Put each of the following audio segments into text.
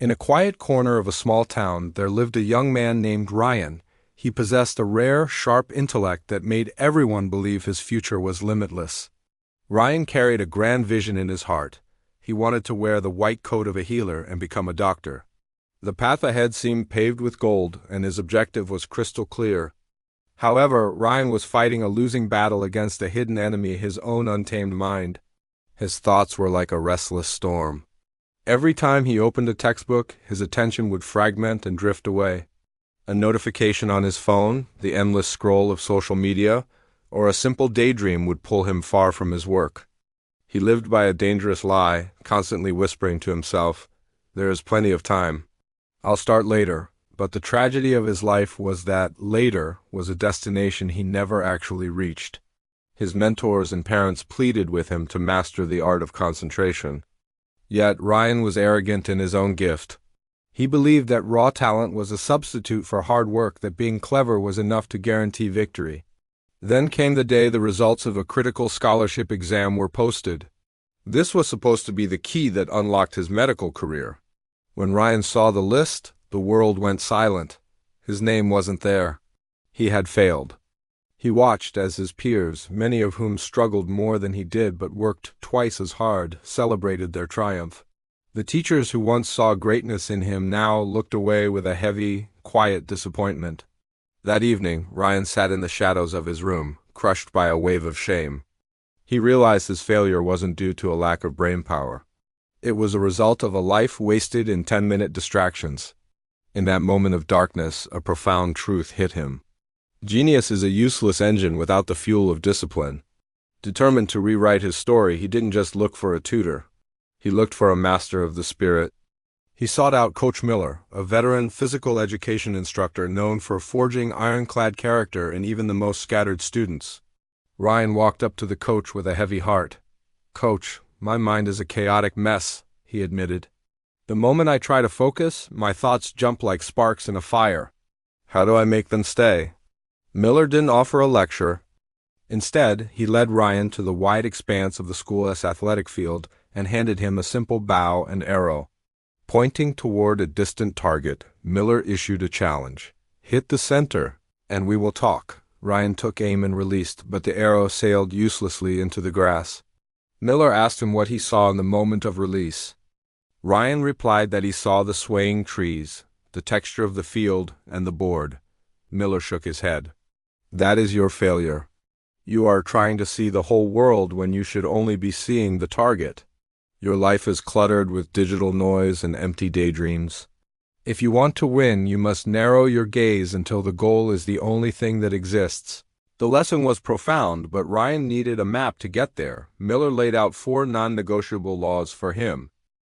In a quiet corner of a small town, there lived a young man named Ryan. He possessed a rare, sharp intellect that made everyone believe his future was limitless. Ryan carried a grand vision in his heart. He wanted to wear the white coat of a healer and become a doctor. The path ahead seemed paved with gold, and his objective was crystal clear. However, Ryan was fighting a losing battle against a hidden enemy, his own untamed mind. His thoughts were like a restless storm. Every time he opened a textbook, his attention would fragment and drift away. A notification on his phone, the endless scroll of social media, or a simple daydream would pull him far from his work. He lived by a dangerous lie, constantly whispering to himself, "There is plenty of time. I'll start later." But the tragedy of his life was that later was a destination he never actually reached. His mentors and parents pleaded with him to master the art of concentration. Yet Ryan was arrogant in his own gift. He believed that raw talent was a substitute for hard work, that being clever was enough to guarantee victory. Then came the day the results of a critical scholarship exam were posted. This was supposed to be the key that unlocked his medical career. When Ryan saw the list, the world went silent. His name wasn't there. He had failed. He watched as his peers, many of whom struggled more than he did but worked twice as hard, celebrated their triumph. The teachers who once saw greatness in him now looked away with a heavy, quiet disappointment. That evening, Ryan sat in the shadows of his room, crushed by a wave of shame. He realized his failure wasn't due to a lack of brain power. It was a result of a life wasted in 10-minute distractions. In that moment of darkness, a profound truth hit him. Genius is a useless engine without the fuel of discipline. Determined to rewrite his story, he didn't just look for a tutor. He looked for a master of the spirit. He sought out Coach Miller, a veteran physical education instructor known for forging ironclad character in even the most scattered students. Ryan walked up to the coach with a heavy heart. "Coach, my mind is a chaotic mess," he admitted. "The moment I try to focus, my thoughts jump like sparks in a fire. How do I make them stay?" Miller didn't offer a lecture. Instead, he led Ryan to the wide expanse of the school's athletic field and handed him a simple bow and arrow. Pointing toward a distant target, Miller issued a challenge. "Hit the center, and we will talk." Ryan took aim and released, but the arrow sailed uselessly into the grass. Miller asked him what he saw in the moment of release. Ryan replied that he saw the swaying trees, the texture of the field, and the board. Miller shook his head. "That is your failure. You are trying to see the whole world when you should only be seeing the target. Your life is cluttered with digital noise and empty daydreams. If you want to win, you must narrow your gaze until the goal is the only thing that exists." The lesson was profound, but Ryan needed a map to get there. Miller laid out 4 non-negotiable laws for him.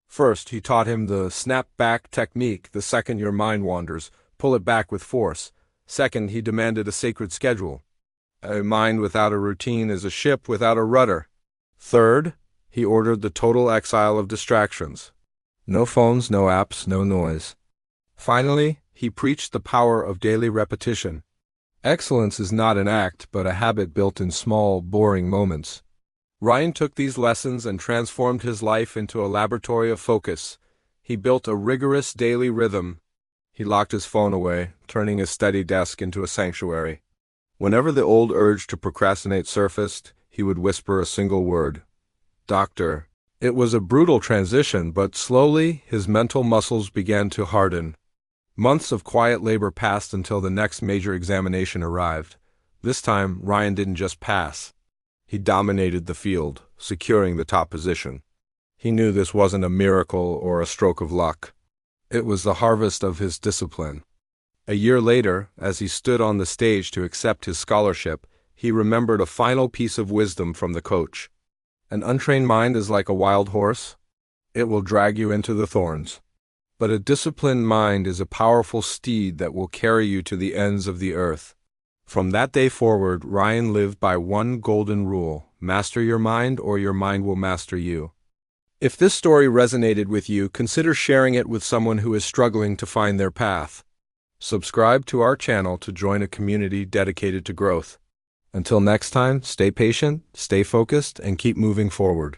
First, he taught him the snap-back technique. The second your mind wanders, pull it back with force. Second, he demanded a sacred schedule. A mind without a routine is a ship without a rudder. Third, he ordered the total exile of distractions. No phones, no apps, no noise. Finally, he preached the power of daily repetition. Excellence is not an act, but a habit built in small, boring moments. Ryan took these lessons and transformed his life into a laboratory of focus. He built a rigorous daily rhythm. He locked his phone away, turning his study desk into a sanctuary. Whenever the old urge to procrastinate surfaced, he would whisper a single word: "Doctor." It was a brutal transition, but slowly his mental muscles began to harden. Months of quiet labor passed until the next major examination arrived. This time, Ryan didn't just pass. He dominated the field, securing the top position. He knew this wasn't a miracle or a stroke of luck. It was the harvest of his discipline. A year later, as he stood on the stage to accept his scholarship, he remembered a final piece of wisdom from the coach. An untrained mind is like a wild horse. It will drag you into the thorns. But a disciplined mind is a powerful steed that will carry you to the ends of the earth. From that day forward, Ryan lived by one golden rule: master your mind, or your mind will master you. If this story resonated with you, consider sharing it with someone who is struggling to find their path. Subscribe to our channel to join a community dedicated to growth. Until next time, stay patient, stay focused, and keep moving forward.